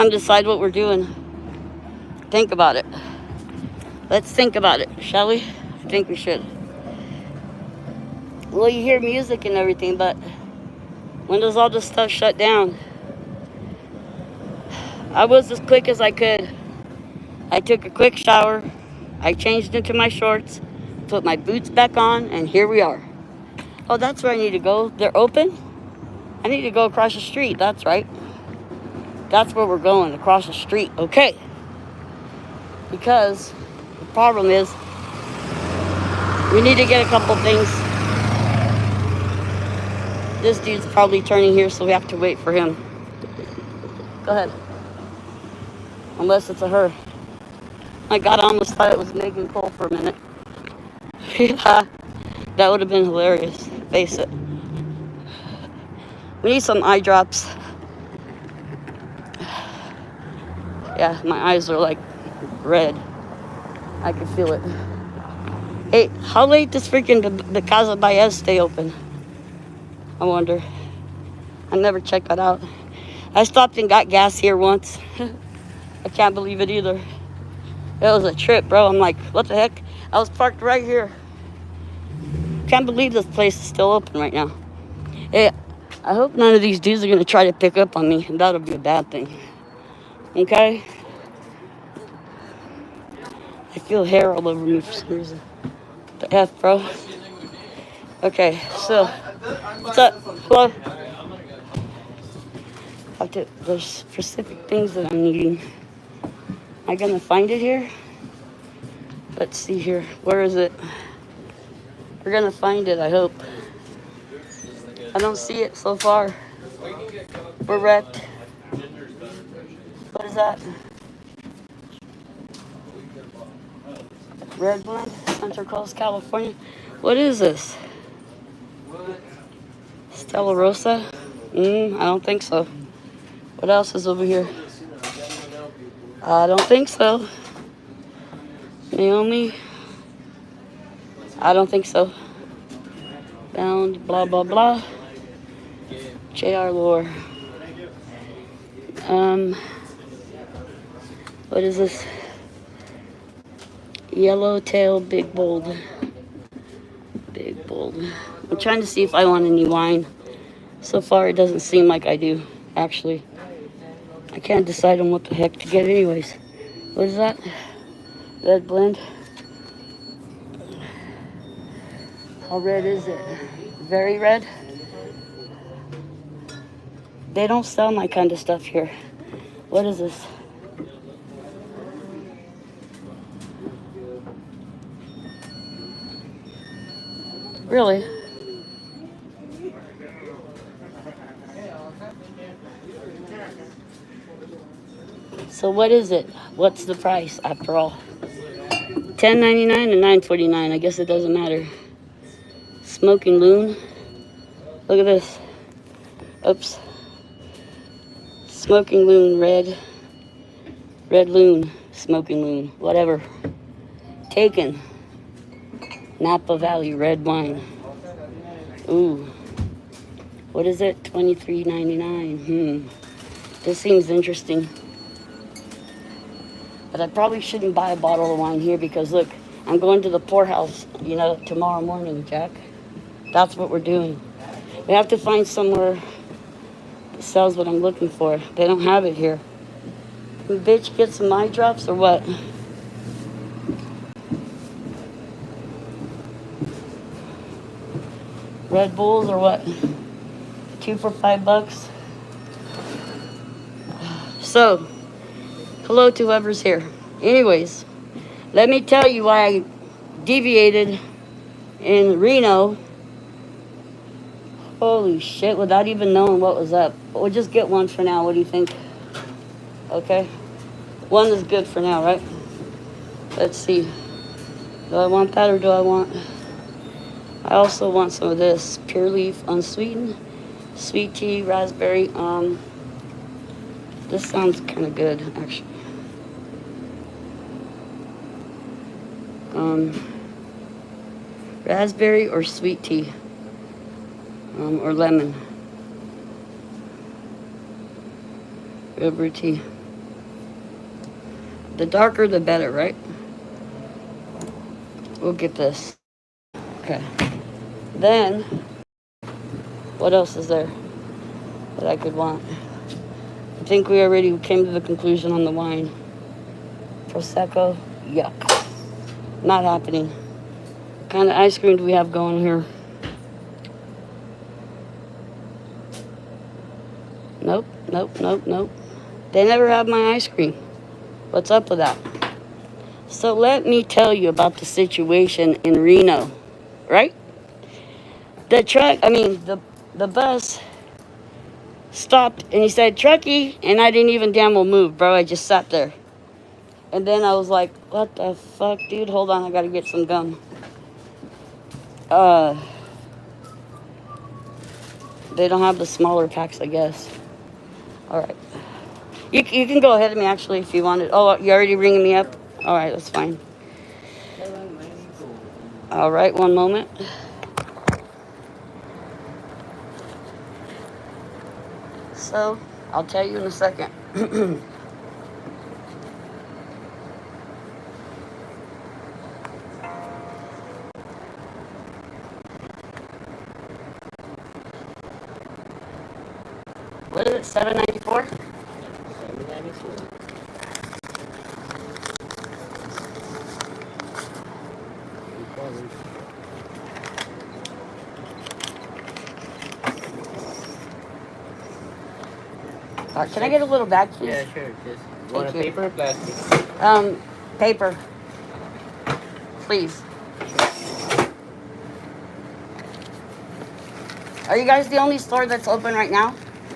time to decide what we're doing. Think about it. Let's think about it, shall we? I think we should. Well, you hear music and everything, but when does all this stuff shut down? I was as quick as I could. I took a quick shower. I changed into my shorts, put my boots back on, and here we are. Oh, that's where I need to go. They're open? I need to go across the street. That's right. That's where we're going, across the street. Okay. Because the problem is we need to get a couple things. This dude's probably turning here, so we have to wait for him. Go ahead. Unless it's a her. My God, I almost thought it was Megan Cole for a minute. Yeah, that would have been hilarious. Face it. We need some eye drops. Yeah, my eyes are like red. I can feel it. Hey, how late does freaking the Casa Baez stay open? I wonder. I never checked that out. I stopped and got gas here once. I can't believe it either. It was a trip, bro. I'm like, what the heck? I was parked right here. Can't believe this place is still open right now. Hey, I hope none of these dudes are going to try to pick up on me. That'll be a bad thing. Okay? I feel hair all over me for some reason. What the F, bro? Okay, so, what's up? Hello? There's specific things that I'm needing. Am I gonna find it here? Let's see here. Where is it? We're gonna find it, I hope. I don't see it so far. We're wrecked. What is that? Red Blend, Central Coast, California. What is this? Stella Rosa? I don't think so. What else is over here? I don't think so. Naomi? I don't think so. Bound, blah, blah, blah. J.R. Lore. What is this? Yellowtail Big Bold. Big Bold. I'm trying to see if I want any wine. So far, it doesn't seem like I do, actually. I can't decide on what the heck to get anyways. What is that? Red Blend. How red is it? Very red? They don't sell my kind of stuff here. What is this? Really? So what is it? What's the price after all? $10.99 and $9.49. I guess it doesn't matter. Smoking Loon. Look at this. Oops. Smoking Loon red. Red Loon. Smoking Loon. Whatever. Taken. Napa Valley red wine. Ooh. What is it? $23.99. This seems interesting. But I probably shouldn't buy a bottle of wine here because look, I'm going to the poorhouse, tomorrow morning, Jack. That's what we're doing. We have to find somewhere that sells what I'm looking for. They don't have it here. Bitch, get some eye drops or what? Red Bulls or what? 2 for $5. So, hello to whoever's here. Anyways, let me tell you why I deviated in Reno. Holy shit, without even knowing what was up. We'll just get one for now. What do you think? Okay. One is good for now, right? Let's see. Do I want that or do I want... I also want some of this. Pure Leaf, unsweetened. Sweet tea, raspberry. This sounds kind of good, actually. Raspberry or sweet tea. Or lemon. River tea. The darker, the better, right? We'll get this. Okay. Then, what else is there that I could want? I think we already came to the conclusion on the wine. Prosecco, yuck. Not happening. What kind of ice cream do we have going here? Nope, nope, nope, nope. They never have my ice cream. What's up with that? So let me tell you about the situation in Reno, right? The bus stopped and he said, "Truckee," and I didn't even damn well move, bro. I just sat there. And then I was like, what the fuck, dude? Hold on, I gotta get some gum. They don't have the smaller packs, I guess. All right. You can go ahead of me, actually, if you wanted. Oh, you're already ringing me up? All right, that's fine. All right, one moment. So, I'll tell you in a second. What is it, $7.94? $7.94. Can I get a little bag, please? Yeah, sure. Just want a paper or plastic? Paper. Please. Are you guys the only store that's open right now?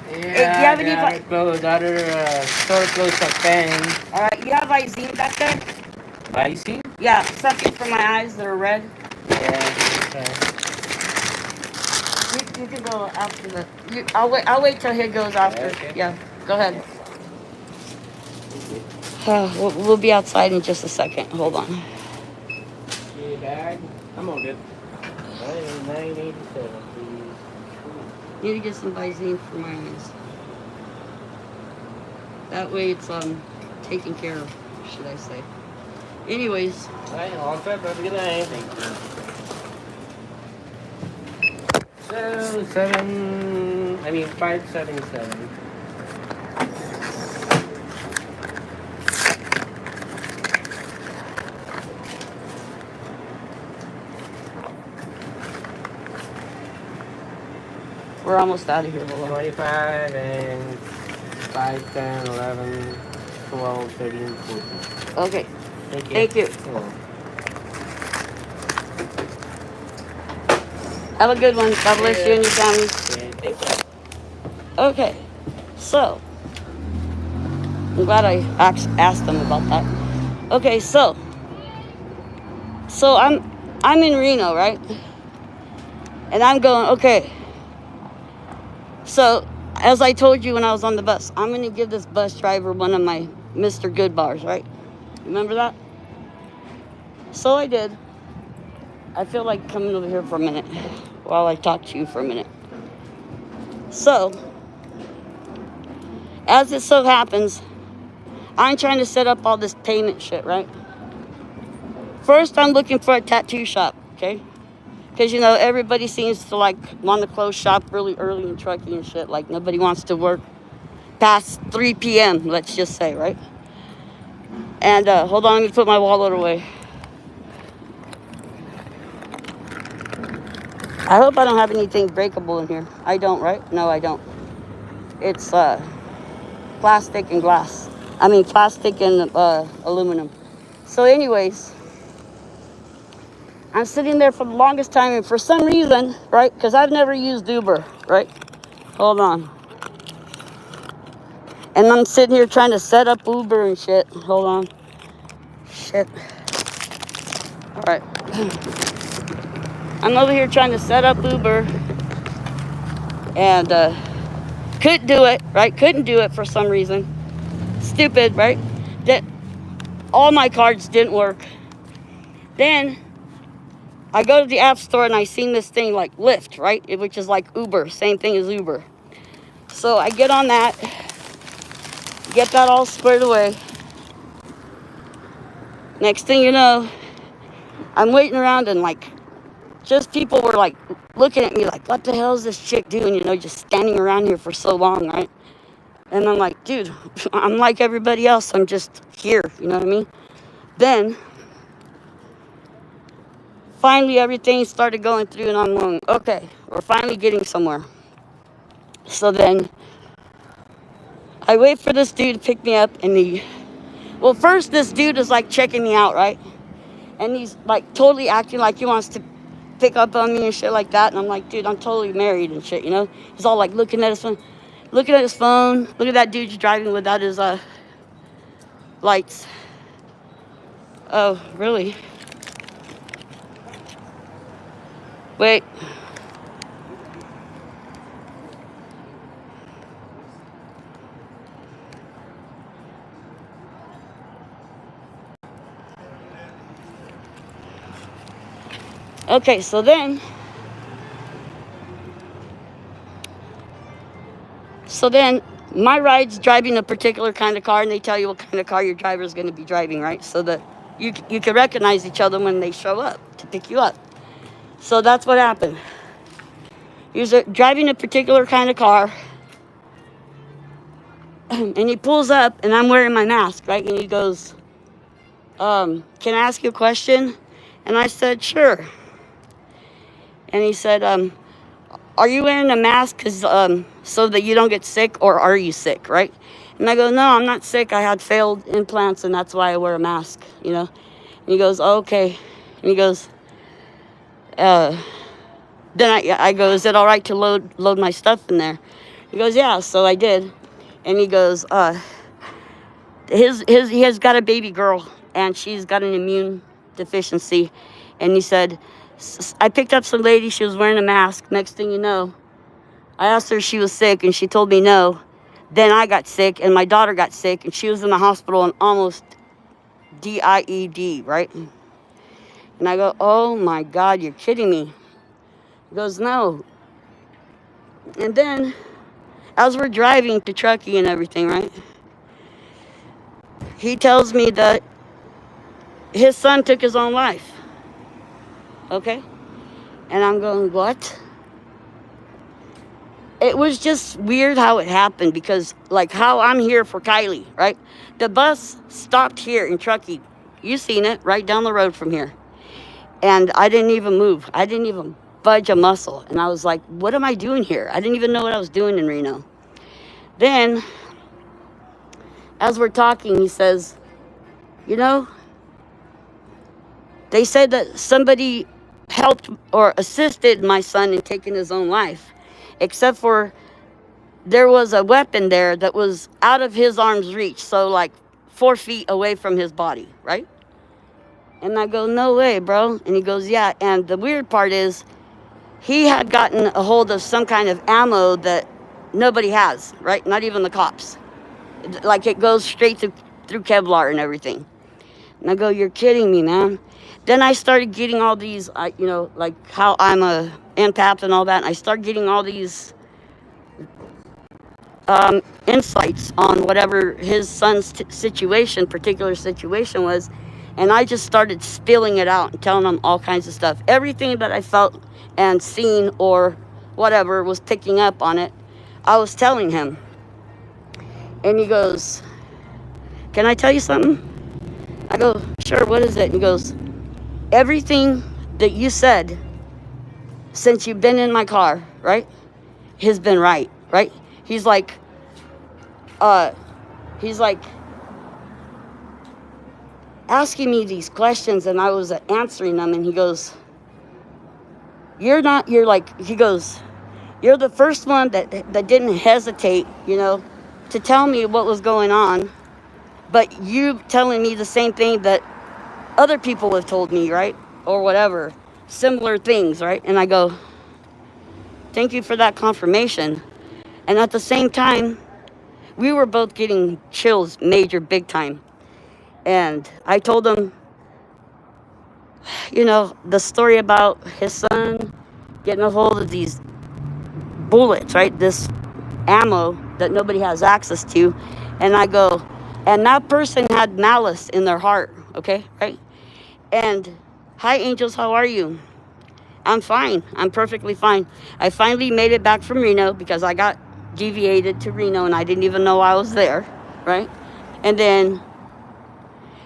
Yeah, do you have any closed. Other store closed at 10. All right, you have Visine back there? Visine? Yeah, something for my eyes that are red. Yeah, okay. You can go after the. I'll wait till he goes after. Okay. Yeah, go ahead. We'll be outside in just a second. Hold on. Your bag? I'm all good. $9.87, please. Need to get some Visine for my eyes. That way it's taken care of, should I say. Anyways. Alright, all set. Have a good night. Thank you. 577. We're almost out of here. 25 and 5, 10, 11, 12, 13, 14. Okay. Thank you. Thank you. Have a good one. God bless you and your family. Yeah, thank you. Okay. So, I'm glad I asked them about that. Okay, so I'm in Reno, right? And I'm going, okay. So, as I told you when I was on the bus, I'm going to give this bus driver one of my Mr. Good bars, right? Remember that? So I did. I feel like coming over here for a minute while I talk to you for a minute. So, as it so happens, I'm trying to set up all this payment shit, right? First, I'm looking for a tattoo shop, okay? Because, you know, everybody seems to, like, want to close shop really early in Truckee and shit. Like, nobody wants to work past 3 p.m., let's just say, right? And, hold on, let me put my wallet away. I hope I don't have anything breakable in here. I don't, right? No, I don't. It's, plastic and glass. Plastic and, aluminum. So, anyways, I'm sitting there for the longest time, and for some reason, right, because I've never used Uber, right? Hold on. And I'm sitting here trying to set up Uber and shit. Hold on. Shit. All right. I'm over here trying to set up Uber, and couldn't do it, right? Couldn't do it for some reason. Stupid, right? That all my cards didn't work. Then I go to the app store and I seen this thing like Lyft, right? Which is like Uber, same thing as Uber. So I get on that, get that all squared away. Next thing you know, I'm waiting around and like, just people were like looking at me like, what the hell is this chick doing? You know, just standing around here for so long, right? And I'm like, dude, I'm like everybody else. I'm just here. You know what I mean? Then finally everything started going through and I'm going, okay, we're finally getting somewhere. So then I wait for this dude to pick me up and well, first this dude is like checking me out, right? And he's like totally acting like he wants to pick up on me and shit like that. And I'm like, dude, I'm totally married and shit, you know? He's all like looking at his phone. Look at that dude driving without his lights. Oh, really? Wait. Okay, so then my ride's driving a particular kind of car, and they tell you what kind of car your driver is going to be driving, right? So that you can recognize each other when they show up to pick you up. So that's what happened. He was driving a particular kind of car, and he pulls up, and I'm wearing my mask, right? And he goes, can I ask you a question? And I said, sure. And he said, are you wearing a mask so that you don't get sick, or are you sick, right? And I go, no, I'm not sick. I had failed implants, and that's why I wear a mask, you know? And he goes, oh, okay. And he goes, then I go, is it all right to load my stuff in there? He goes, yeah, so I did. And he goes, he has got a baby girl, and she's got an immune deficiency. And he said, I picked up some lady, she was wearing a mask. Next thing you know, I asked her if she was sick, and she told me no. Then I got sick, and my daughter got sick, and she was in the hospital and almost DIED, right? And I go, oh my God, you're kidding me. He goes, no. And then, as we're driving to Truckee and everything, right? He tells me that his son took his own life. Okay? And I'm going, what? It was just weird how it happened, because like how I'm here for Kylie, right? The bus stopped here in Truckee. You seen it, right down the road from here. And I didn't even move. I didn't even budge a muscle. And I was like, what am I doing here? I didn't even know what I was doing in Reno. Then, as we're talking, he says, you know, they said that somebody helped or assisted my son in taking his own life, except for there was a weapon there that was out of his arm's reach, so like 4 feet away from his body, right? And I go, no way, bro. And he goes, yeah. And the weird part is he had gotten a hold of some kind of ammo that nobody has, right? Not even the cops. Like it goes straight through Kevlar and everything. And I go, you're kidding me, man. Then I started getting all these, you know, like how I'm a empath and all that. And I started getting all these insights on whatever his son's particular situation was. And I just started spilling it out and telling him all kinds of stuff. Everything that I felt and seen or whatever was picking up on it, I was telling him. And he goes, can I tell you something? I go, sure, what is it? And he goes, everything that you said since you've been in my car, right, has been right? He's like asking me these questions, and I was answering them, and he goes, you're the first one that didn't hesitate, you know, to tell me what was going on, but you telling me the same thing that other people have told me, right? Or whatever, similar things, right? And I go, thank you for that confirmation. And at the same time, we were both getting chills, major, big time. And I told him, you know, the story about his son getting a hold of these bullets, right? This ammo that nobody has access to. And I go, and that person had malice in their heart, okay, right? And, hi, angels, how are you? I'm fine. I'm perfectly fine. I finally made it back from Reno because I got deviated to Reno and I didn't even know I was there, right? And then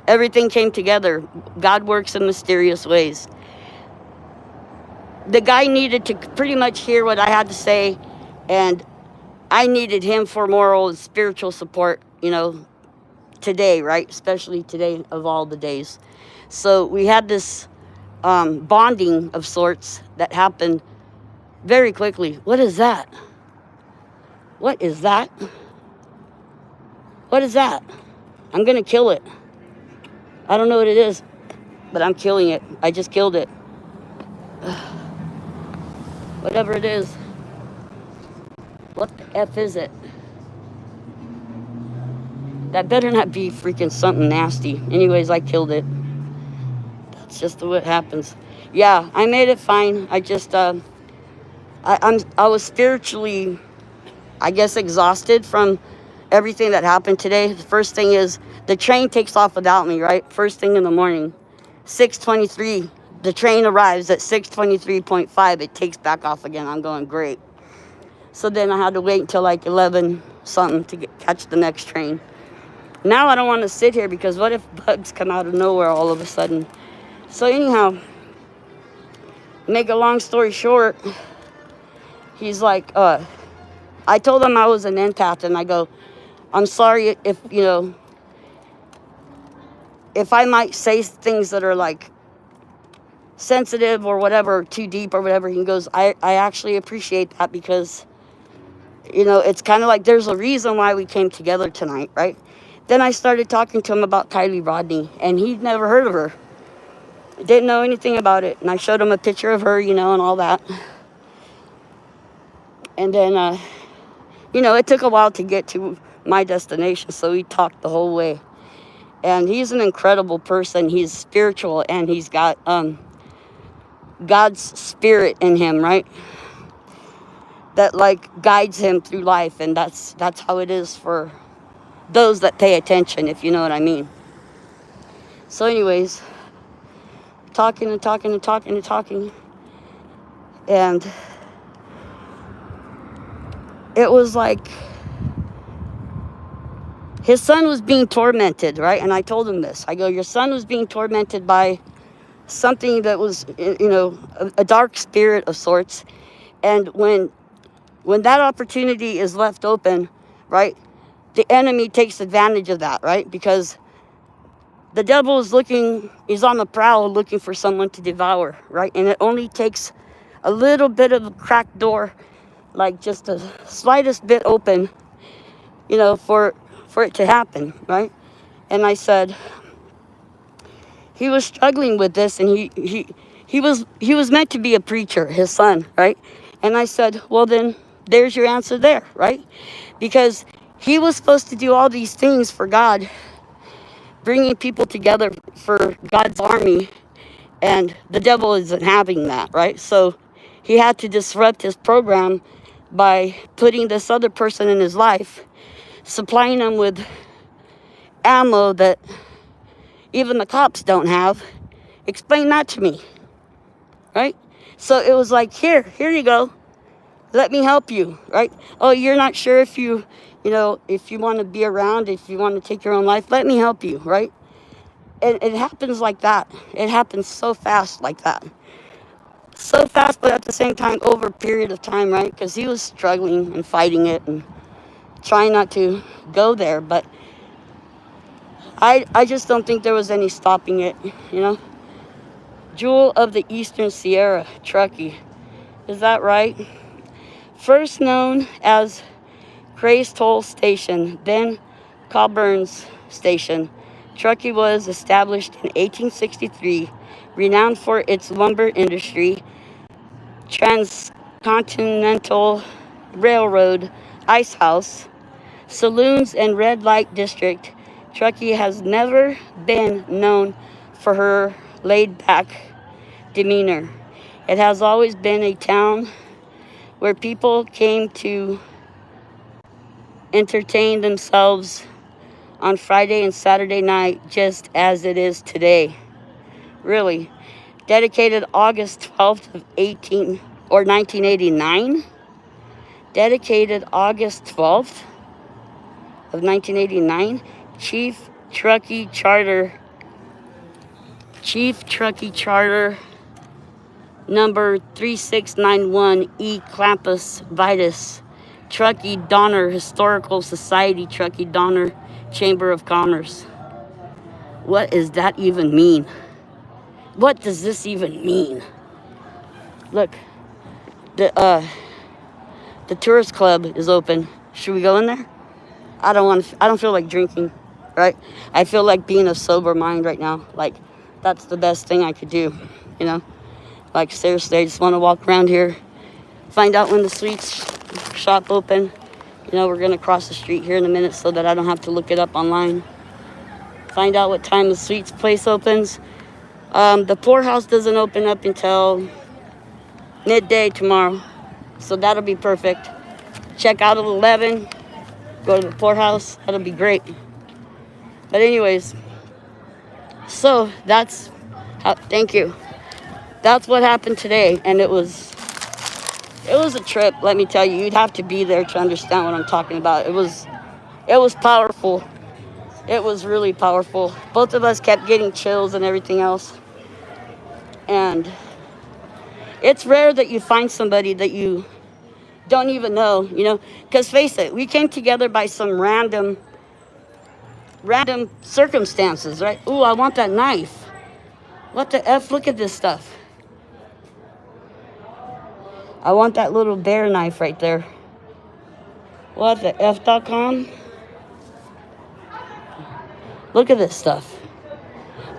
everything came together. God works in mysterious ways. The guy needed to pretty much hear what I had to say, and I needed him for moral and spiritual support, today, right? Especially today of all the days. So we had this bonding of sorts that happened very quickly. What is that? What is that? What is that? I'm gonna kill it. I don't know what it is, but I'm killing it. I just killed it. Whatever it is. What the F is it? That better not be freaking something nasty. Anyways, I killed it. That's just the way it happens. Yeah, I made it fine. I just, I was spiritually, I guess, exhausted from everything that happened today. The first thing is the train takes off without me, right? First thing in the morning, 6:23. The train arrives at 6:23.5. It takes back off again. I'm going, great. So then I had to wait until like 11 something to catch the next train. Now I don't want to sit here because what if bugs come out of nowhere all of a sudden? So anyhow, make a long story short, he's like, I told him I was an empath, and I go, I'm sorry if I might say things that are like sensitive or whatever, too deep or whatever. He goes, I actually appreciate that because, it's kind of like there's a reason why we came together tonight, right? Then I started talking to him about Kylie Rodney, and he'd never heard of her. Didn't know anything about it. And I showed him a picture of her, and all that. And then, it took a while to get to my destination, so we talked the whole way. And he's an incredible person. He's spiritual, and he's got God's spirit in him, right? That guides him through life, and that's how it is for those that pay attention, if you know what I mean. So anyways, talking, and it was like his son was being tormented, right? And I told him this. I go, your son was being tormented by something that was, a dark spirit of sorts. And when that opportunity is left open, right, the enemy takes advantage of that, right? Because the devil is he's on the prowl looking for someone to devour, right? And it only takes a little bit of a cracked door, like just the slightest bit open, for it to happen, right? And I said, he was struggling with this, and he was meant to be a preacher, his son, right? And I said, well, then there's your answer there, right? Because he was supposed to do all these things for God, bringing people together for God's army, and the devil isn't having that, right? So he had to disrupt his program by putting this other person in his life, supplying him with ammo that even the cops don't have. Explain that to me, right? So it was like, here you go. Let me help you, right? Oh, you're not sure if you want to be around, if you want to take your own life, let me help you, right? And it happens like that. It happens so fast like that. So fast, but at the same time, over a period of time, right? Because he was struggling and fighting it and trying not to go there. But I just don't think there was any stopping it, Jewel of the Eastern Sierra, Truckee. Is that right? First known as Gray's Toll Station, then Coburn's Station. Truckee was established in 1863, renowned for its lumber industry, transcontinental railroad, ice house, saloons, and red light district. Truckee has never been known for her laid-back demeanor. It has always been a town where people came to entertain themselves on Friday and Saturday night, just as it is today. Really. Dedicated August 12th of 1989. Dedicated August 12th of 1989. Chief Truckee Charter number 3691 E. Clampus Vitus, Truckee Donner Historical Society, Truckee Donner Chamber of Commerce. What does that even mean? What does this even mean? Look, the tourist club is open. Should we go in there? I don't feel like drinking, right? I feel like being a sober mind right now. Like, that's the best thing I could do, you know? Like, seriously, I just want to walk around here, find out when the sweets shop open. You know, we're going to cross the street here in a minute so that I don't have to look it up online. Find out what time the sweets place opens. The poorhouse doesn't open up until midday tomorrow, so that'll be perfect. Check out at 11, go to the poorhouse, that'll be great. But anyways, so that's how, thank you. That's what happened today, and it was a trip, let me tell you. You'd have to be there to understand what I'm talking about. It was powerful. It was really powerful. Both of us kept getting chills and everything else. And it's rare that you find somebody that you don't even know, you know, because face it, we came together by some random circumstances, right? Ooh, I want that knife. What the F? Look at this stuff. I want that little bear knife right there. What the F.com? Look at this stuff.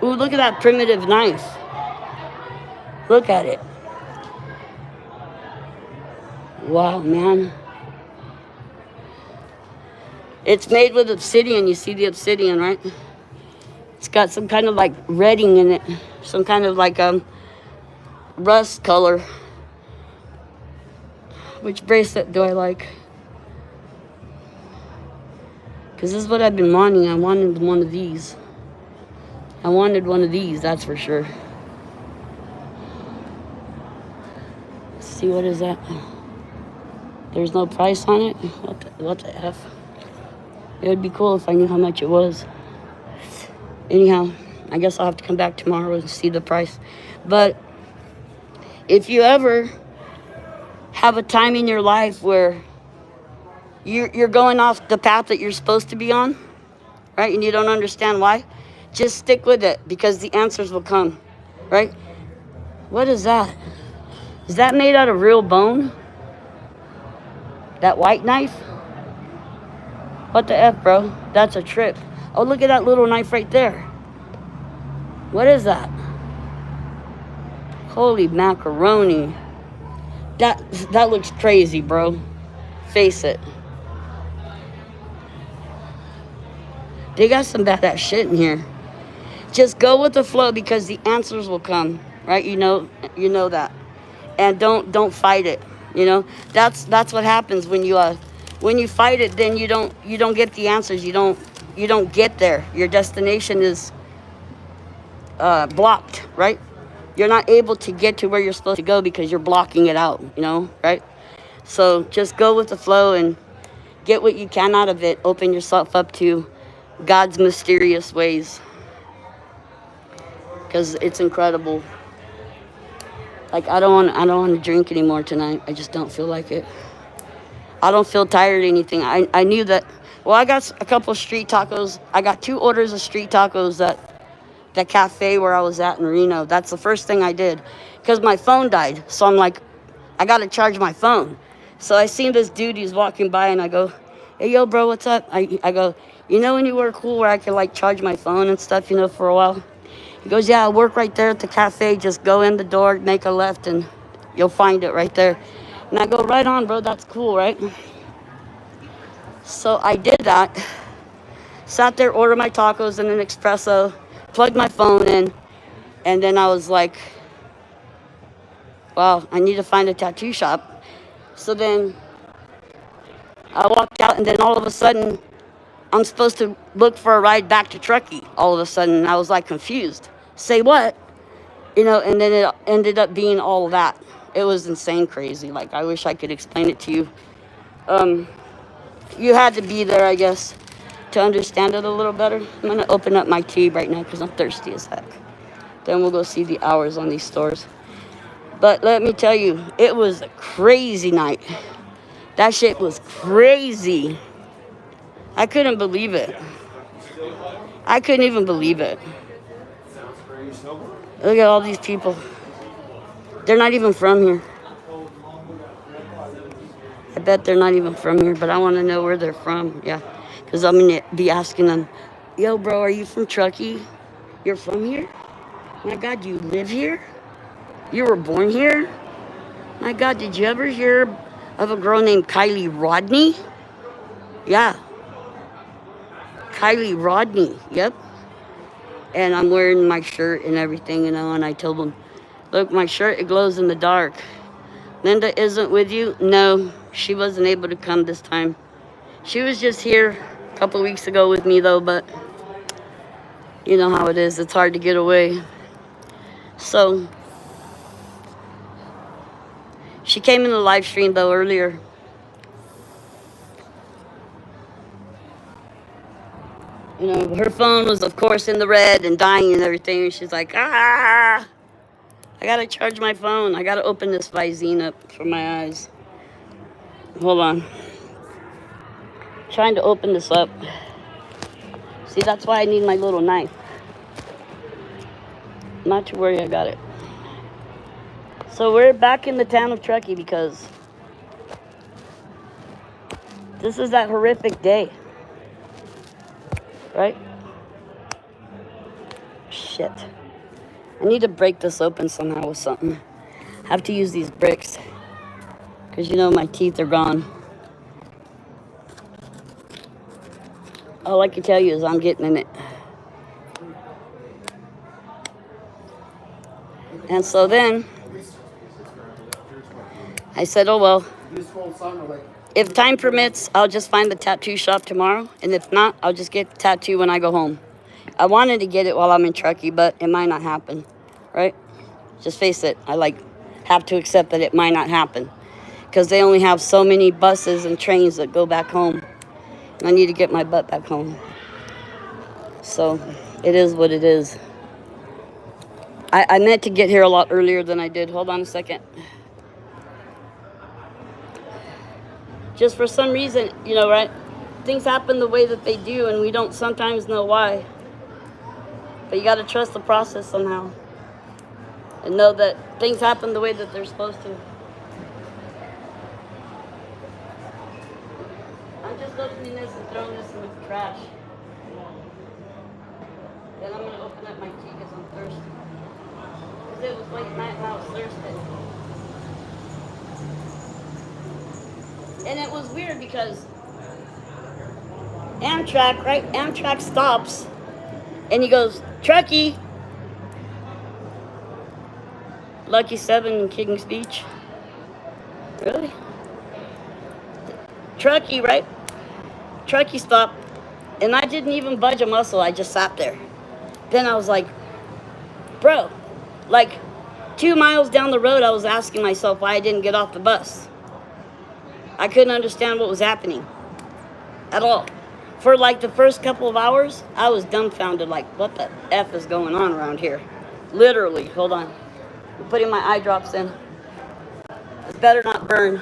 Ooh, look at that primitive knife. Look at it. Wow, man. It's made with obsidian. You see the obsidian, right? It's got some kind of like redding in it. Some kind of like rust color. Which bracelet do I like? Because this is what I've been wanting. I wanted one of these. I wanted one of these, that's for sure. Let's see, what is that? There's no price on it? What the F? It would be cool if I knew how much it was. Anyhow, I guess I'll have to come back tomorrow and see the price. But if you ever have a time in your life where you're going off the path that you're supposed to be on, right, and you don't understand why, just stick with it, because the answers will come, right? What is that? Is that made out of real bone? That white knife? What the F, bro? That's a trip. Oh, look at that little knife right there. What is that? Holy macaroni. That looks crazy, bro. Face it. They got some badass shit in here. Just go with the flow, because the answers will come, right? You know that. And don't fight it. You know, that's what happens when you fight it. Then you don't get the answers. You don't get there. Your destination is blocked, right? You're not able to get to where you're supposed to go because you're blocking it out, you know, right? So just go with the flow and get what you can out of it. Open yourself up to God's mysterious ways, because it's incredible. Like, I don't want to drink anymore tonight. I just don't feel like it. I don't feel tired or anything. I knew that. Well, I got a couple street tacos. I got 2 orders of street tacos at that cafe where I was at in Reno. That's the first thing I did, because my phone died. So I'm like, I got to charge my phone. So I seen this dude, he's walking by, and I go, hey, yo, bro, what's up? I go, you know when you were cool where I could, like, charge my phone and stuff, you know, for a while? He goes, yeah, I work right there at the cafe. Just go in the door, make a left, and you'll find it right there. And I go, right on, bro, that's cool, right? So I did that. Sat there, ordered my tacos and an espresso, plugged my phone in, and then I was like, wow, I need to find a tattoo shop. So then I walked out, and then all of a sudden, I'm supposed to look for a ride back to Truckee all of a sudden. And I was like confused. Say what? You know, and then it ended up being all of that. It was insane crazy. Like, I wish I could explain it to you. You had to be there, I guess, to understand it a little better. I'm going to open up my tea right now because I'm thirsty as heck. Then we'll go see the hours on these stores. But let me tell you, it was a crazy night. That shit was crazy. I couldn't believe it. I couldn't even believe it. Look at all these people. They're not even from here. I bet they're not even from here, but I want to know where they're from. Yeah, because I'm going to be asking them, yo, bro, are you from Truckee? You're from here? My God, you live here? You were born here? My God, did you ever hear of a girl named Kylie Rodney? Yeah. Kylie Rodney, yep. And I'm wearing my shirt and everything, you know, and I told them, look, my shirt, it glows in the dark. Linda isn't with you? No, she wasn't able to come this time. She was just here a couple of weeks ago with me, though, but you know how it is. It's hard to get away. So, she came in the live stream, though, earlier. You know, her phone was, of course, in the red and dying and everything. And she's like, I gotta charge my phone. I gotta open this Visine up for my eyes. Hold on. Trying to open this up. See, that's why I need my little knife. Not to worry, I got it. So we're back in the town of Truckee because this is that horrific day. Right? Shit. I need to break this open somehow with something. I have to use these bricks. Because you know my teeth are gone. All I can tell you is I'm getting in it. And so then, I said, oh well, if time permits, I'll just find the tattoo shop tomorrow. And if not, I'll just get the tattoo when I go home. I wanted to get it while I'm in Truckee, but it might not happen, right? Just face it, I have to accept that it might not happen. Because they only have so many buses and trains that go back home. And I need to get my butt back home. So, it is what it is. I meant to get here a lot earlier than I did. Hold on a second. Just for some reason, you know, right? Things happen the way that they do, and we don't sometimes know why. But you got to trust the process somehow. And know that things happen the way that they're supposed to. I'm just opening this and throwing this in the trash. Then I'm going to open up my tea because I'm thirsty. Because it was late night and I was thirsty. And it was weird because Amtrak, right? Amtrak stops and he goes, Truckee. Lucky 7 in Kings Beach. Really? Truckee, right? Truckee stopped. And I didn't even budge a muscle. I just sat there. Then I was like, bro, like 2 miles down the road, I was asking myself why I didn't get off the bus. I couldn't understand what was happening at all. For like the first couple of hours, I was dumbfounded, like, what the F is going on around here? Literally, hold on. I'm putting my eye drops in. It better not burn.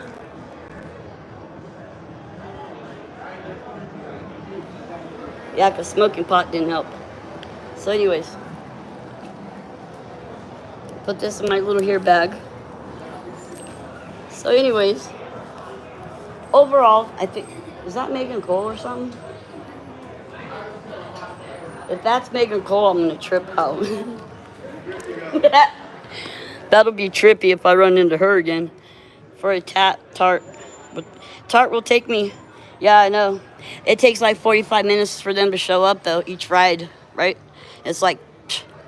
Yeah, because smoking pot didn't help. So anyways, put this in my little hair bag. So anyways, overall, I think, is that Megan Cole or something? If that's Megan Cole, I'm going to trip out. That'll be trippy if I run into her again for a tart. But tart will take me, yeah, I know. It takes like 45 minutes for them to show up, though, each ride, right? It's like,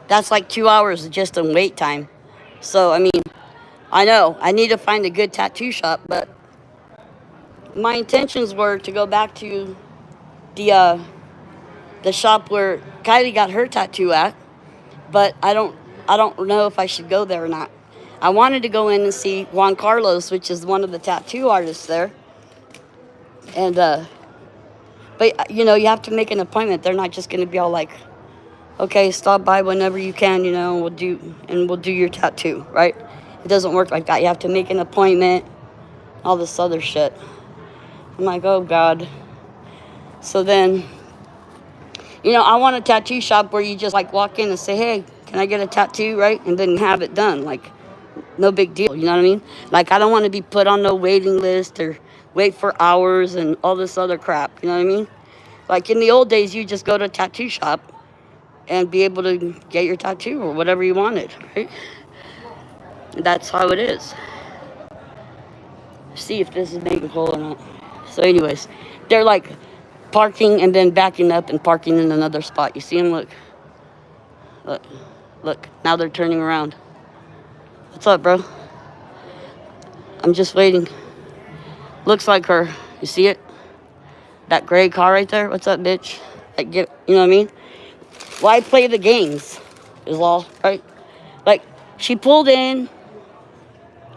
that's like 2 hours just in wait time. So, I mean, I know, I need to find a good tattoo shop, but my intentions were to go back to the shop where Kylie got her tattoo at, but I don't know if I should go there or not. I wanted to go in and see Juan Carlos, which is one of the tattoo artists there, and but you know, you have to make an appointment. They're not just going to be all like, okay, stop by whenever you can, you know, we'll do your tattoo, right? It doesn't work like that. You have to make an appointment, all this other shit. I'm like, oh God. So then, you know, I want a tattoo shop where you just like walk in and say, hey, can I get a tattoo, right? And then have it done. Like, no big deal, you know what I mean? Like, I don't want to be put on no waiting list or wait for hours and all this other crap, you know what I mean? Like, in the old days, you just go to a tattoo shop and be able to get your tattoo or whatever you wanted, right? That's how it is. See if this is making hole or not. So anyways, they're like parking and then backing up and parking in another spot. You see them? Look. Look. Look. Now they're turning around. What's up, bro? I'm just waiting. Looks like her. You see it? That gray car right there? What's up, bitch? Like, you know what I mean? Why play the games is all, right? Like, she pulled in,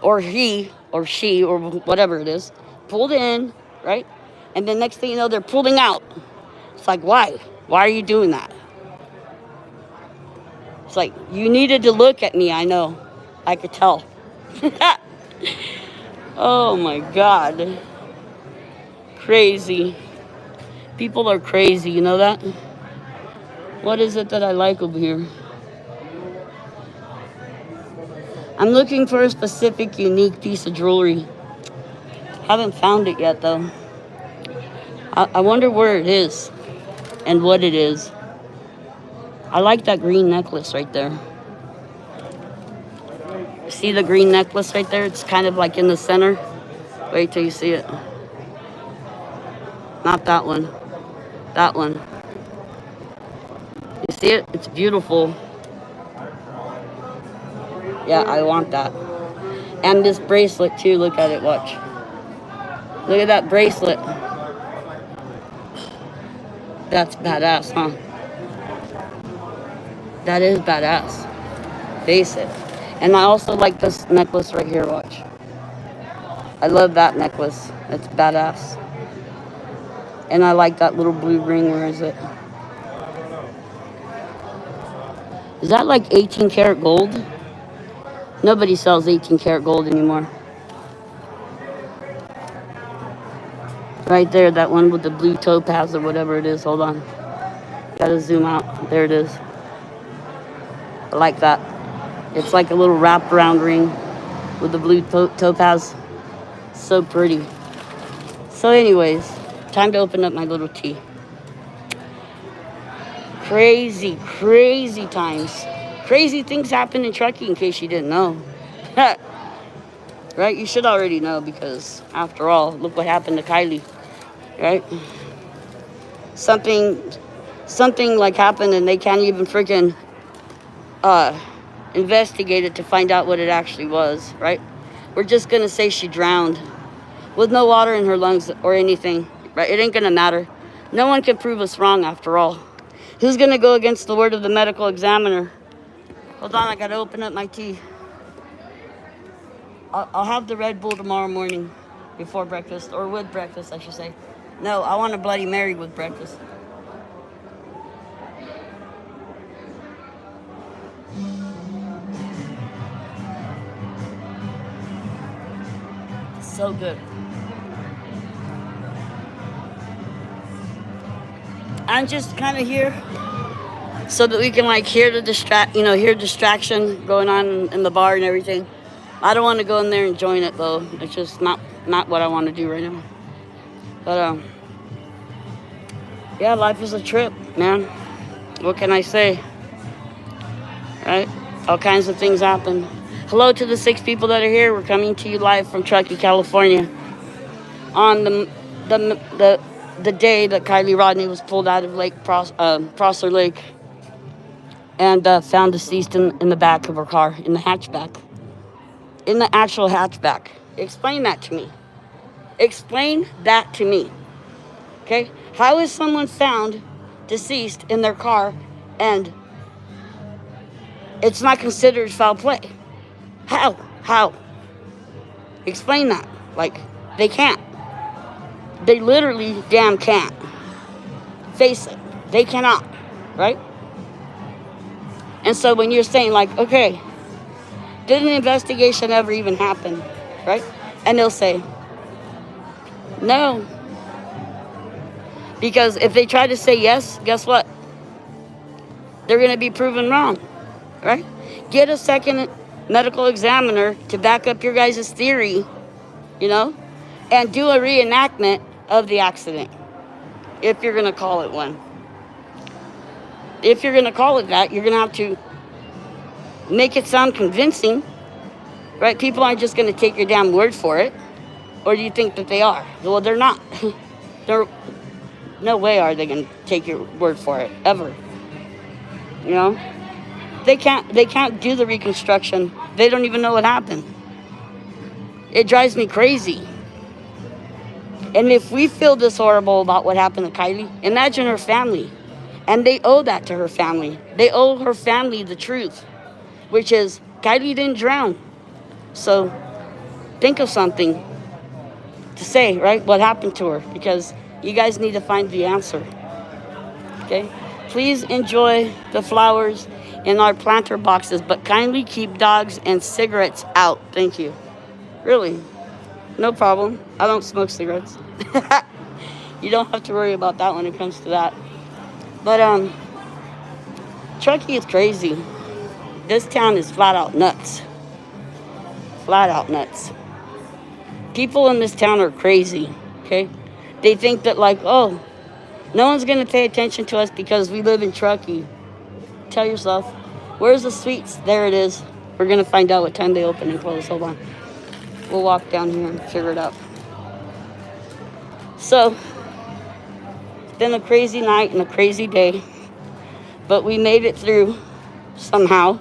or he, or she, or whatever it is, pulled in, right? And then next thing you know, they're pulling out. It's like, why? Why are you doing that? It's like, you needed to look at me, I know. I could tell. Oh my God. Crazy. People are crazy, you know that? What is it that I like over here? I'm looking for a specific, unique piece of jewelry. Haven't found it yet, though. I wonder where it is and what it is. I like that green necklace right there. See the green necklace right there? It's kind of like in the center. Wait till you see it. Not that one. That one. You see it? It's beautiful. Yeah, I want that. And this bracelet too. Look at it. Watch. Look at that bracelet. That's badass, huh? That is badass. Face it. And I also like this necklace right here. Watch. I love that necklace. It's badass. And I like that little blue ring. Where is it? Is that like 18 karat gold? Nobody sells 18 karat gold anymore. Right there, that one with the blue topaz or whatever it is. Hold on. Gotta zoom out. There it is. I like that. It's like a little wraparound ring with the blue topaz. So pretty. So anyways, time to open up my little tea. Crazy, crazy times. Crazy things happen in trucking, in case you didn't know. Right? You should already know, because after all, look what happened to Kylie. Right? Something like happened and they can't even freaking investigate it to find out what it actually was, right? We're just gonna say she drowned with no water in her lungs or anything, right? It ain't gonna matter. No one can prove us wrong after all. Who's gonna go against the word of the medical examiner? Hold on, I gotta open up my tea. I'll have the Red Bull tomorrow morning before breakfast, or with breakfast, I should say. No, I want a Bloody Mary with breakfast. So good. I'm just kind of here so that we can like hear distraction going on in the bar and everything. I don't want to go in there and join it though. It's just not what I want to do right now. But yeah, life is a trip, man. What can I say? Right? All kinds of things happen. Hello to the 6 people that are here. We're coming to you live from Truckee, California, on the day that Kylie Rodney was pulled out of Prosser Lake and found deceased in the back of her car, in the hatchback. In the actual hatchback. Explain that to me. Explain that to me. Okay? How is someone found deceased in their car and it's not considered foul play? How? How? Explain that. Like, they can't. They literally damn can't. Face it. They cannot. Right? And so when you're saying, like, okay, did an investigation ever even happen? Right? And they'll say, no. Because if they try to say yes, guess what? They're going to be proven wrong. Right? Get a second medical examiner to back up your guys' theory, you know, and do a reenactment of the accident, if you're going to call it one. If you're going to call it that, you're going to have to make it sound convincing, right? People aren't just going to take your damn word for it. Or do you think that they are? Well, they're not. No way are they going to take your word for it, ever. You know? They can't do the reconstruction. They don't even know what happened. It drives me crazy. And if we feel this horrible about what happened to Kylie, imagine her family. And they owe that to her family. They owe her family the truth, which is Kylie didn't drown. So think of something to say, right? What happened to her? Because you guys need to find the answer. Okay? Please enjoy the flowers in our planter boxes, but kindly keep dogs and cigarettes out. Thank you. Really? No problem. I don't smoke cigarettes. You don't have to worry about that when it comes to that. But Truckee is crazy. This town is flat out nuts. Flat out nuts. People in this town are crazy, okay? They think that, like, oh, no one's going to pay attention to us because we live in Truckee. Tell yourself, where's the sweets? There it is. We're going to find out what time they open and close. Hold on. We'll walk down here and figure it out. So, it's been a crazy night and a crazy day, but we made it through somehow.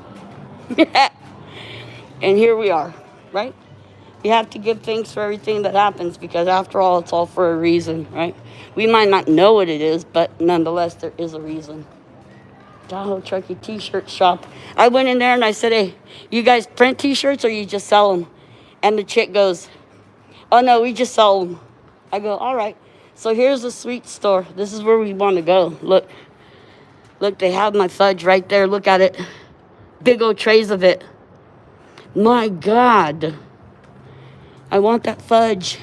And here we are, right? You have to give thanks for everything that happens because after all, it's all for a reason, right? We might not know what it is, but nonetheless, there is a reason. Tahoe Truckee T-shirt shop. I went in there and I said, hey, you guys print T-shirts or you just sell them? And the chick goes, oh, no, we just sell them. I go, all right. So here's the sweet store. This is where we want to go. Look, they have my fudge right there. Look at it. Big old trays of it. My God. I want that fudge.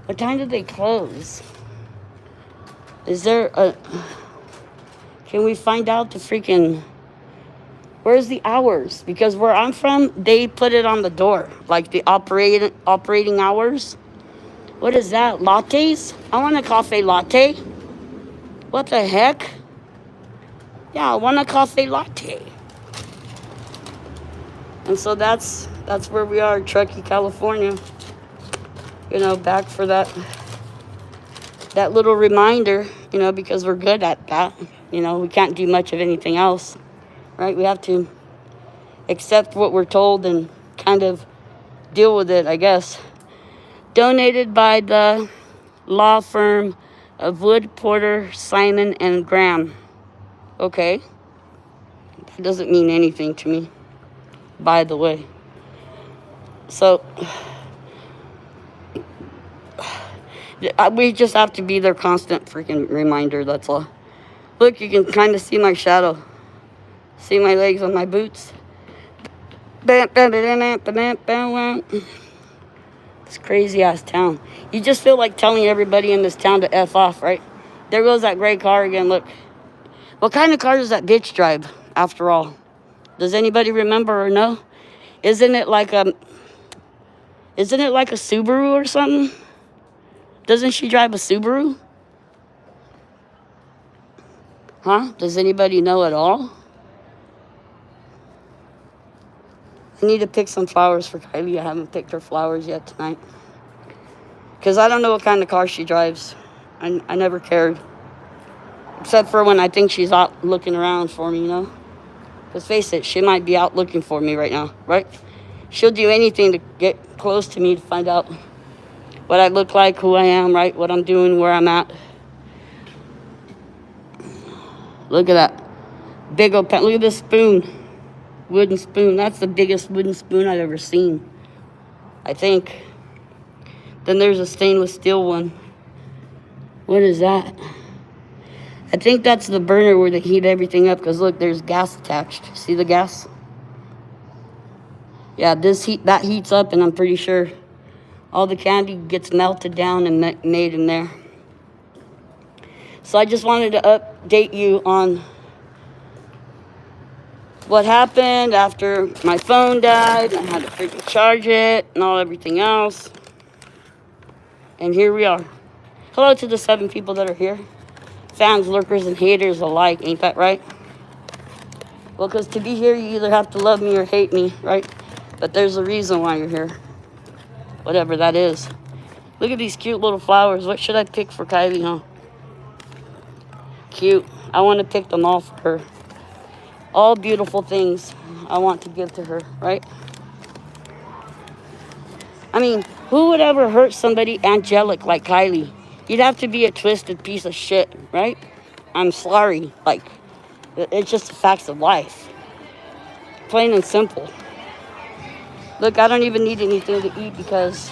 What time did they close? Is there a... Can we find out the freaking... Where's the hours? Because where I'm from, they put it on the door. Like the operating hours. What is that? Lattes? I want a coffee latte. What the heck? Yeah, I want a coffee latte. And so that's where we are, Truckee, California. You know, back for that little reminder, you know, because we're good at that. You know, we can't do much of anything else, right? We have to accept what we're told and kind of deal with it, I guess. Donated by the law firm of Wood, Porter, Simon, and Graham. Okay. That doesn't mean anything to me, by the way. So, we just have to be their constant freaking reminder, that's all. Look, you can kind of see my shadow. See my legs on my boots. This crazy ass town. You just feel like telling everybody in this town to F off, right? There goes that gray car again, look. What kind of car does that bitch drive, after all? Does anybody remember or know? Isn't it like a Subaru or something? Doesn't she drive a Subaru? Huh? Does anybody know at all? I need to pick some flowers for Kylie. I haven't picked her flowers yet tonight. Because I don't know what kind of car she drives. I never cared. Except for when I think she's out looking around for me, you know? Because face it, she might be out looking for me right now, right? She'll do anything to get close to me to find out what I look like, who I am, right? What I'm doing, where I'm at. Look at that. Big old pan. Look at this spoon. Wooden spoon. That's the biggest wooden spoon I've ever seen, I think. Then there's a stainless steel one. What is that? I think that's the burner where they heat everything up, because look, there's gas attached. See the gas? Yeah, that heats up, and I'm pretty sure all the candy gets melted down and made in there. So I just wanted to update you on what happened after my phone died. I had to freaking charge it and everything else. And here we are. Hello to the 7 people that are here. Fans, lurkers, and haters alike. Ain't that right? Well, because to be here, you either have to love me or hate me, right? But there's a reason why you're here. Whatever that is. Look at these cute little flowers. What should I pick for Kylie, huh? Cute. I want to pick them all for her. All beautiful things I want to give to her, right? I mean, who would ever hurt somebody angelic like Kylie? You'd have to be a twisted piece of shit, right? I'm sorry. Like, it's just the facts of life. Plain and simple. Look, I don't even need anything to eat because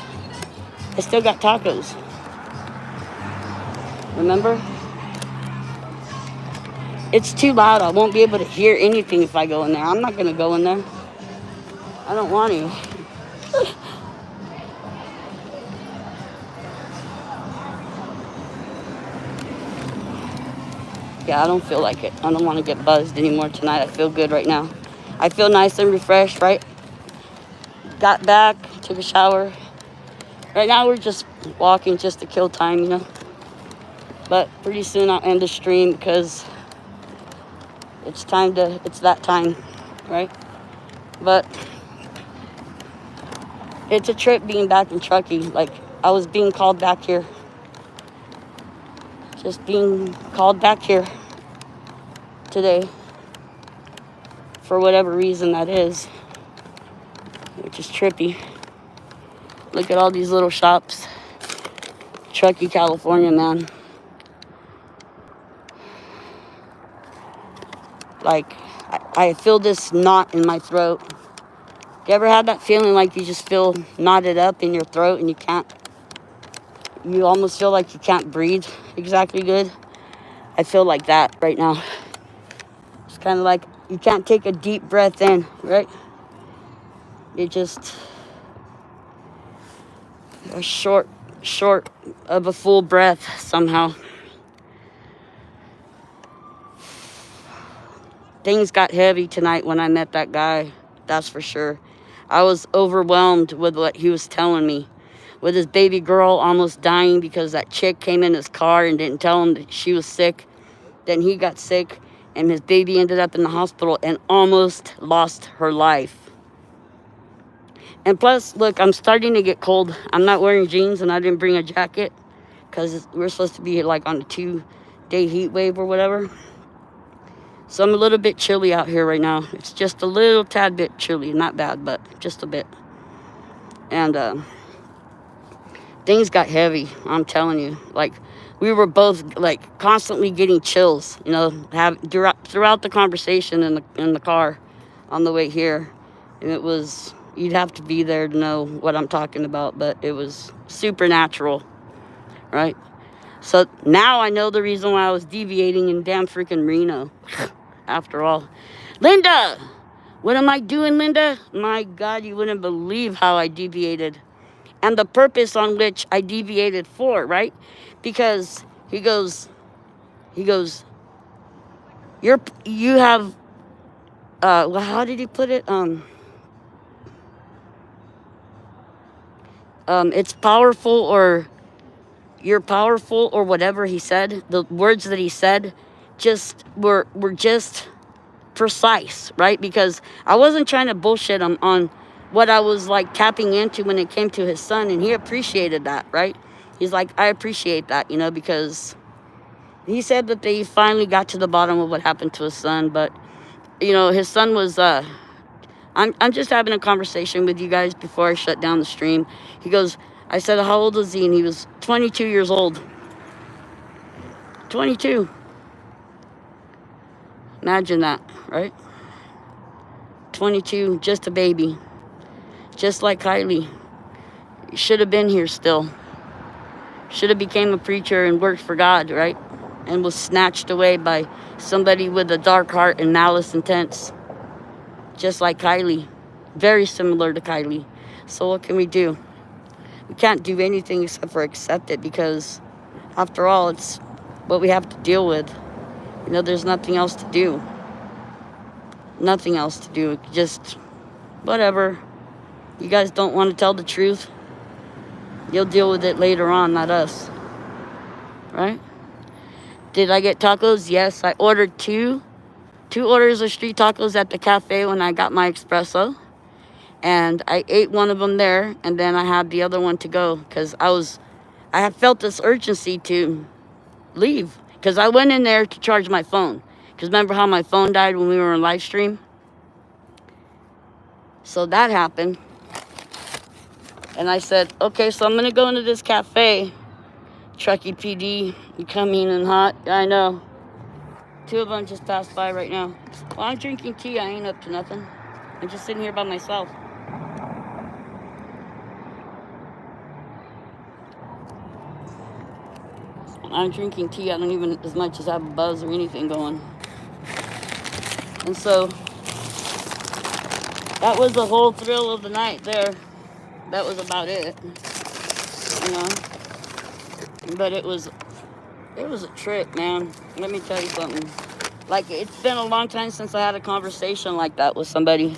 I still got tacos. Remember? It's too loud. I won't be able to hear anything if I go in there. I'm not going to go in there. I don't want to. Yeah, I don't feel like it. I don't want to get buzzed anymore tonight. I feel good right now. I feel nice and refreshed, right? Got back, took a shower. Right now we're just walking just to kill time, you know. But pretty soon I'll end the stream because it's that time, right? But it's a trip being back in Truckee. Like, I was being called back here. Just being called back here today. For whatever reason that is. Which is trippy. Look at all these little shops. Truckee, California, man. Like, I feel this knot in my throat. You ever had that feeling like you just feel knotted up in your throat and you almost feel like you can't breathe exactly good? I feel like that right now. It's kind of like you can't take a deep breath in, right? You just a short of a full breath somehow. Things got heavy tonight when I met that guy, that's for sure. I was overwhelmed with what he was telling me. With his baby girl almost dying because that chick came in his car and didn't tell him that she was sick. Then he got sick and his baby ended up in the hospital and almost lost her life. And plus, look, I'm starting to get cold. I'm not wearing jeans and I didn't bring a jacket because we're supposed to be like on a 2-day heat wave or whatever. So I'm a little bit chilly out here right now. It's just a little tad bit chilly. Not bad, but just a bit. And things got heavy, I'm telling you. Like, we were both, like, constantly getting chills, you know, throughout the conversation in the car on the way here. And it was, you'd have to be there to know what I'm talking about, but it was supernatural, right? So now I know the reason why I was deviating in damn freaking Reno. After all. Linda! What am I doing, Linda? My God, you wouldn't believe how I deviated. And the purpose on which I deviated for, right? Because he goes, you have, well, how did he put it? It's powerful, or you're powerful, or whatever he said. The words that he said just were just precise, right? Because I wasn't trying to bullshit him on what I was like tapping into when it came to his son, and he appreciated that, right? He's like, I appreciate that, you know, because he said that they finally got to the bottom of what happened to his son. But you know, his son was I'm just having a conversation with you guys before I shut down the stream. He goes, I said, how old is he? And he was 22 years old. 22. Imagine that, right? 22, just a baby. Just like Kylie. Should have been here still. Should have became a preacher and worked for God, right? And was snatched away by somebody with a dark heart and malice intents. Just like Kylie. Very similar to Kylie. So what can we do? We can't do anything except for accept it, because after all, it's what we have to deal with. You know, there's nothing else to do. Nothing else to do. Just whatever. You guys don't want to tell the truth? You'll deal with it later on, not us. Right? Did I get tacos? Yes, I ordered two orders of street tacos at the cafe when I got my espresso. And I ate one of them there, and then I had the other one to go, because I had felt this urgency to leave, because I went in there to charge my phone. Because remember how my phone died when we were on live stream? So that happened. And I said, okay, so I'm going to go into this cafe. Truckee PD, you coming in hot? I know. 2 of them just passed by right now. Well, I'm drinking tea. I ain't up to nothing. I'm just sitting here by myself. I'm drinking tea. I don't even as much as have a buzz or anything going. And so that was the whole thrill of the night there. That was about it. You know? But it was a trip, man. Let me tell you something. Like, it's been a long time since I had a conversation like that with somebody.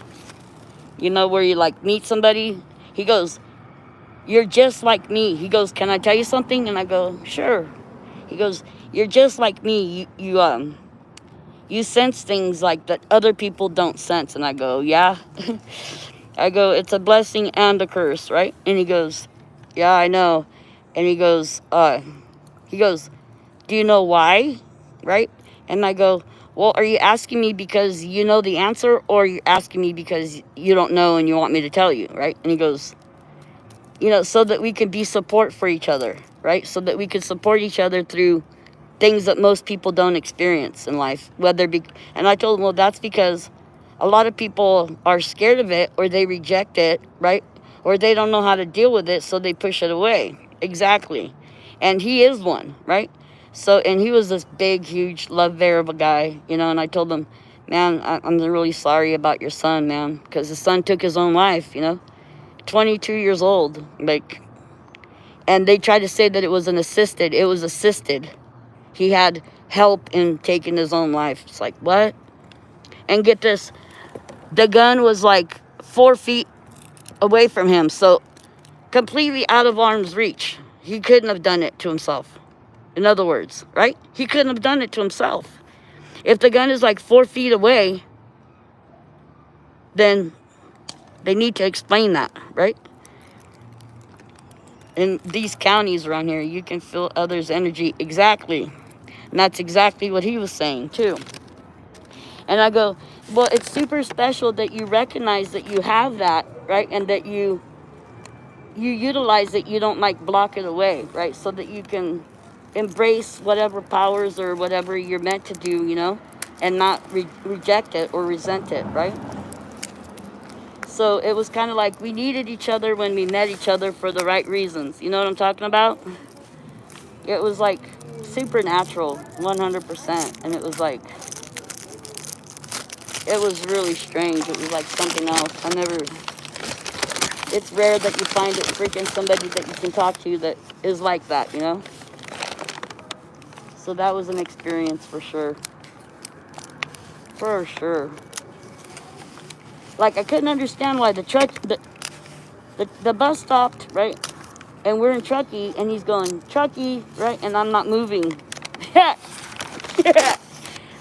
You know, where you like meet somebody. He goes, "You're just like me." He goes, "Can I tell you something?" And I go, "Sure." He goes, "You're just like me. You sense things like that other people don't sense." And I go, "Yeah." I go, "It's a blessing and a curse, right?" And he goes, "Yeah, I know." And he goes, "Do you know why?" Right? And I go, "Well, are you asking me because you know the answer, or are you asking me because you don't know and you want me to tell you?" Right? And he goes, "You know, so that we can be support for each other, right? So that we can support each other through things that most people don't experience in life." And I told him, "Well, that's because a lot of people are scared of it, or they reject it, right? Or they don't know how to deal with it, so they push it away." Exactly. And he is one, right? So, and he was this big, huge, love variable guy, you know, and I told him, "Man, I'm really sorry about your son, man, because his son took his own life, you know, 22 years old, like, and they tried to say that it was assisted. He had help in taking his own life." It's like, what? And get this, the gun was like 4 feet away from him, so completely out of arm's reach. He couldn't have done it to himself. In other words, right? He couldn't have done it to himself. If the gun is like 4 feet away, then they need to explain that, right? In these counties around here, you can feel others' energy. Exactly. And that's exactly what he was saying, too. And I go, well, it's super special that you recognize that you have that, right? And that you utilize it. You don't, like, block it away, right? So that you can embrace whatever powers or whatever you're meant to do, you know? And not reject it or resent it, right? So it was kind of like we needed each other when we met each other for the right reasons. You know what I'm talking about? It was like supernatural, 100%. And it was like, it was really strange. It was like something else. It's rare that you find it freaking somebody that you can talk to that is like that, you know? So that was an experience for sure. For sure. Like, I couldn't understand why the bus stopped, right? And we're in Truckee, and he's going, "Truckee," right? And I'm not moving. Yeah.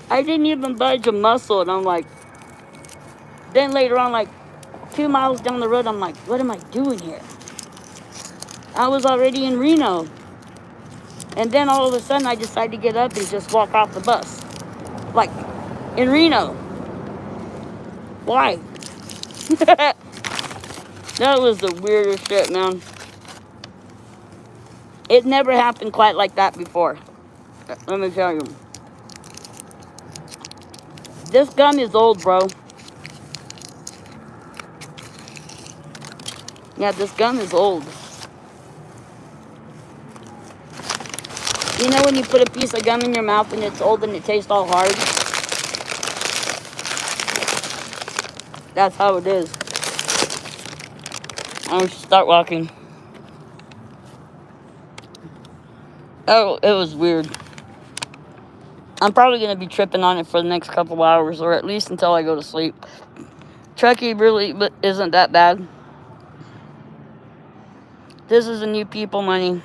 I didn't even budge a muscle, and I'm like, then later on, like 2 miles down the road, I'm like, what am I doing here? I was already in Reno. And then all of a sudden, I decided to get up and just walk off the bus. Like, in Reno. Why? That was the weirdest shit, man. It never happened quite like that before. Let me tell you. This gum is old, bro. Yeah, this gum is old. You know when you put a piece of gum in your mouth and it's old and it tastes all hard? That's how it is. I should start walking. Oh, it was weird. I'm probably going to be tripping on it for the next couple of hours, or at least until I go to sleep. Truckee really isn't that bad. This is the new people money.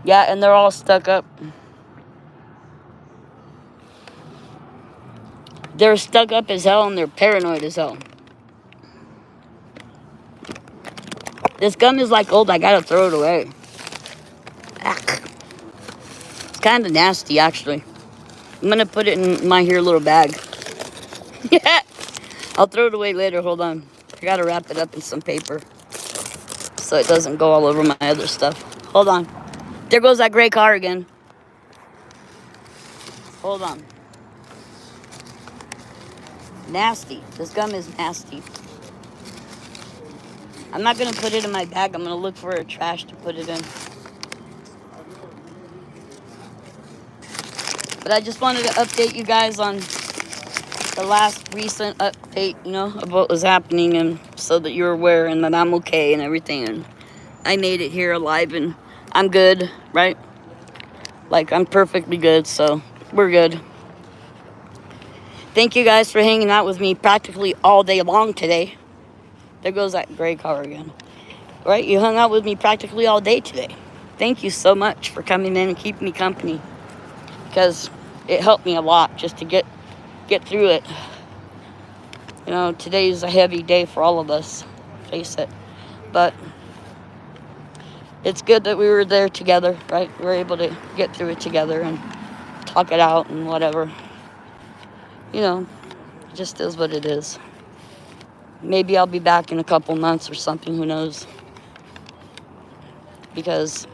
Yeah, and they're all stuck up. They're stuck up as hell and they're paranoid as hell. This gum is like old. I gotta throw it away. It's kind of nasty, actually. I'm gonna put it in my here little bag. Yeah, I'll throw it away later. Hold on. I gotta wrap it up in some paper so it doesn't go all over my other stuff. Hold on. There goes that gray car again. Hold on. Nasty. This gum is nasty. I'm not gonna put it in my bag. I'm gonna look for a trash to put it in. But I just wanted to update you guys on the last recent update, you know, of what was happening, and so that you're aware and that I'm okay and everything. And I made it here alive and I'm good, right? Like, I'm perfectly good, so we're good. Thank you guys for hanging out with me practically all day long today. There goes that gray car again. Right? You hung out with me practically all day today. Thank you so much for coming in and keeping me company, because it helped me a lot just to get through it. You know, today's a heavy day for all of us, face it. But it's good that we were there together, right? We were able to get through it together and talk it out and whatever. You know, it just is what it is. Maybe I'll be back in a couple months or something, who knows? Because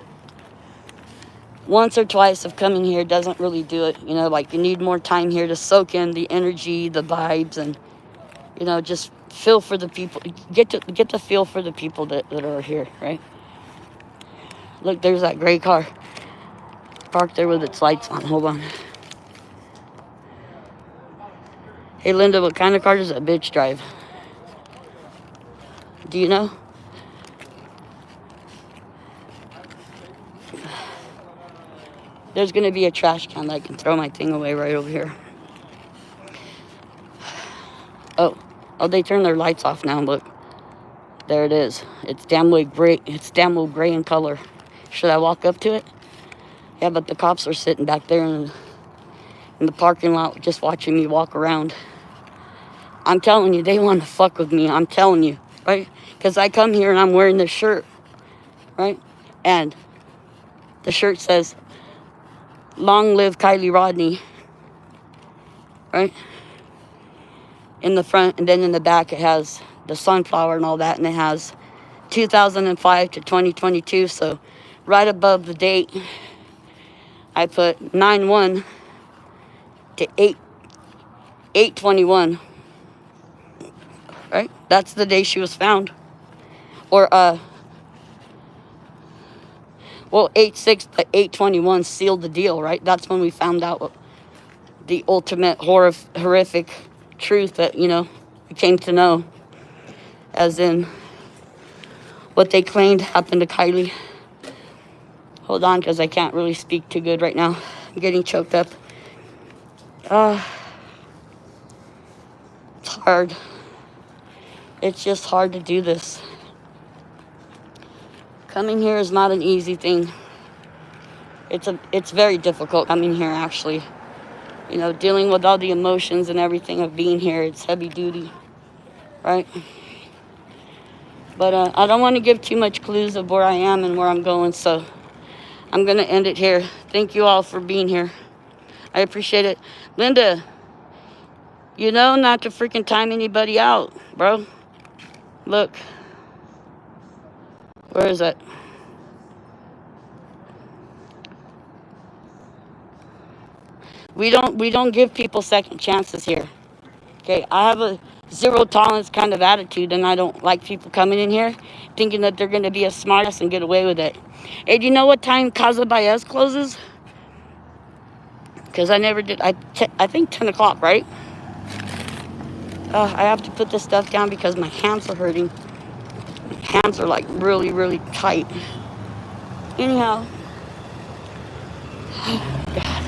once or twice of coming here doesn't really do it. You know, like, you need more time here to soak in the energy, the vibes, and, you know, just feel for the people. Get to feel for the people that are here, right? Look, there's that gray car parked there with its lights on. Hold on. Hey, Linda, what kind of car does that bitch drive? Do you know? There's going to be a trash can that I can throw my thing away right over here. Oh, they turned their lights off now. Look. There it is. It's damn well gray. It's damn well gray in color. Should I walk up to it? Yeah, but the cops are sitting back there in the parking lot just watching me walk around. I'm telling you, they want to fuck with me. I'm telling you, right? Because I come here and I'm wearing this shirt, right? And the shirt says, "Long live Kylie Rodney," right? In the front, and then in the back it has the sunflower and all that, and it has 2005 to 2022. So right above the date, I put 9/1 to 8/21. Right? That's the day she was found. Or 8/6 to 8/21 sealed the deal, right? That's when we found out the ultimate horrific truth that, you know, we came to know, as in what they claimed happened to Kylie. Hold on, because I can't really speak too good right now. I'm getting choked up. It's hard. It's just hard to do this. Coming here is not an easy thing. It's very difficult coming here, actually. You know, dealing with all the emotions and everything of being here, it's heavy duty, right? But I don't want to give too much clues of where I am and where I'm going, so I'm going to end it here. Thank you all for being here. I appreciate it. Linda, you know not to freaking time anybody out, bro. Look. Where is it? We don't give people second chances here. Okay, I have a zero tolerance kind of attitude, and I don't like people coming in here thinking that they're going to be a smartass and get away with it. Hey, do you know what time Casa Baez closes? Because I never did. I think 10 o'clock, right? I have to put this stuff down because my hands are hurting. My hands are like really, really tight. Anyhow. God.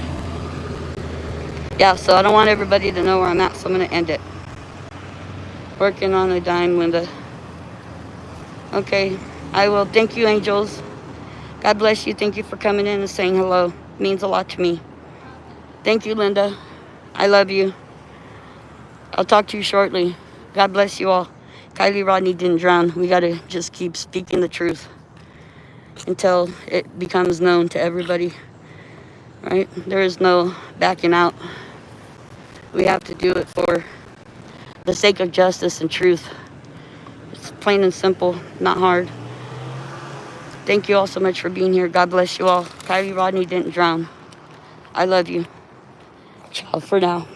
Yeah, so I don't want everybody to know where I'm at, so I'm going to end it. Working on a dime, Linda. Okay, I will. Thank you, angels. God bless you. Thank you for coming in and saying hello. It means a lot to me. Thank you, Linda. I love you. I'll talk to you shortly. God bless you all. Kylie Rodney didn't drown. We got to just keep speaking the truth until it becomes known to everybody, right? There is no backing out. We have to do it for the sake of justice and truth. It's plain and simple, not hard. Thank you all so much for being here. God bless you all. Kylie Rodney didn't drown. I love you. Ciao for now.